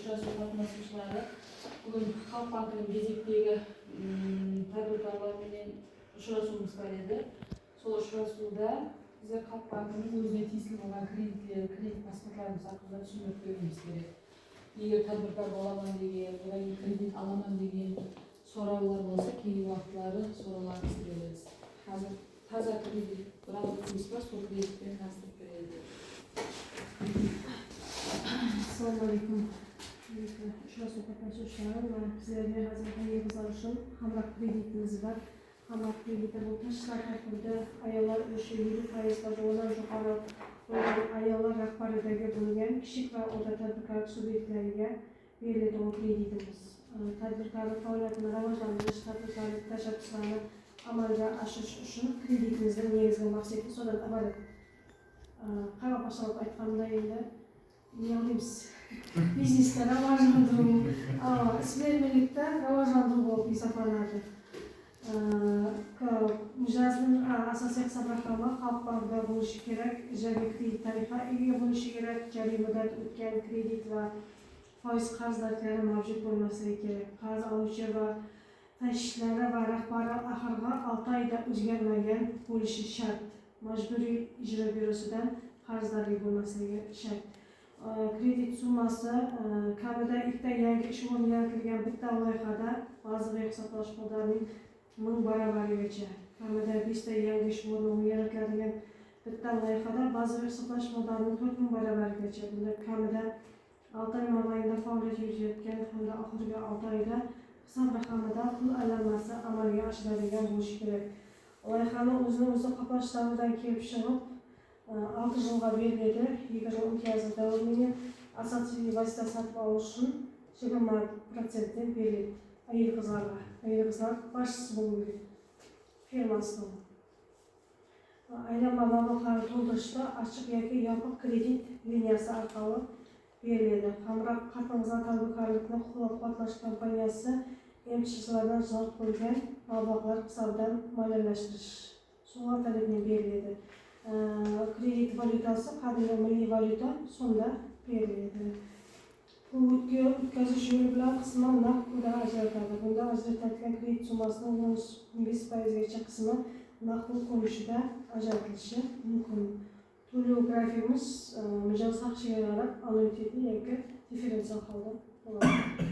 uchrashuv qatnashchilari bugun Xalq bankining bezektagi tadbirkorlar bilan uchrashuvimiz bor edi. Sol uchrashuvda bizlar Xalq bankining o'ziga tegishli bo'lgan kredit pasportlarimiz haqida tushuntirib berishimiz kerak. Agar tadbirkor bo'laman degan, yoki kredit olaman degan so'rovlar bo'lsa, keyingi vaqtlari so'rovlarimizni beramiz. Hozir taza kredit bilan sol kreditni tasdiq beradi. Assalomu alaykum. Uchrashuv qatnashchilari va sizlarga hazratlariga qizarishim hamroh kreditimiz va hamroh krediti bu tashkilot tarkibida ayollar ulushi 7% o'rnidan yuqori bo'lgan ayollar rahbaridagi bo'lgan kichik va o'rta tadbirkorlik subyektlariga beriladigan kreditimiz. Tadbirkorlik faoliyatini rivojlantirish, tadbirkorlik tashabbuslarini amalga oshirish uchun kreditimizning negizgi maqsadi so'zdan iborat. Qarab boshlanib aytganda endi yolimiz biznesda rivojlantiruv, isbermelikda rivojlantiruv bo'lib hisoblanadi. Mijozning asosiy hisob raqami Xalq bankida bo'lishi kerak, ijobiy kredit tarixiga ega bo'lishi kerak, joriy muddat o'tgan kredit va foiz qarzdorliklari mavjud bo'lmasligi kerak. Qarz oluvchi va tashkiloti va rahbari oxirgi 6 oyda o'zgarmagan bo'lishi shart. Majburiy ijro byurosidan qarzdorlik bo'lmasligi shart. Kredit summasi kamida 2 ta yangi ish o'rni yaratilgan bitta loyihada bazaviy hisoblash miqdorining 1000 baravarigacha, kamida 5 ta yangi ish o'rni yaratiladigan bitta loyihada bazaviy hisoblash miqdorining 4000 baravarigacha, bunda kamida 6 oy mobaynida faoliyat yuritayotgan hamda oxirgi 6 oyda hisob raqamida pul aylanmasi amalga oshiriladigan bo'lishi kerak. Loyihani o'zini qoplash davridan kelib chiqib 6 yilga beriladi. 20 imtiyozi davomida asosiy vosita sotib olish uchun 20% beriladi. Ayol-qizlar boshsiz bo'ladi. Firmasidan. Aylanma mablag'larni to'ldirishda ochiq yoki yopiq kredit liniyasi orqali beriladi. Hamroh qatnashgan tadbirkorlikni qo'llab-quvvatlash kompaniyasi MCHlardan zot bo'lgan mablag'lar hisobidan moliyalashtirish sug'urtalikni beriladi. Kredit valyutasi qadimiy milliy valyuta so'mda beriladi. Bu o'tkazish yo'li bilan qisman naqd puldan ajratiladi. Bunda ajratilgan kredit summasining 15%gacha qismi naqd pul ko'rinishida ajratilishi mumkin. To'lov grafimiz mijoz haqqiga qarab annuitetni yoki differensial holda bo'ladi.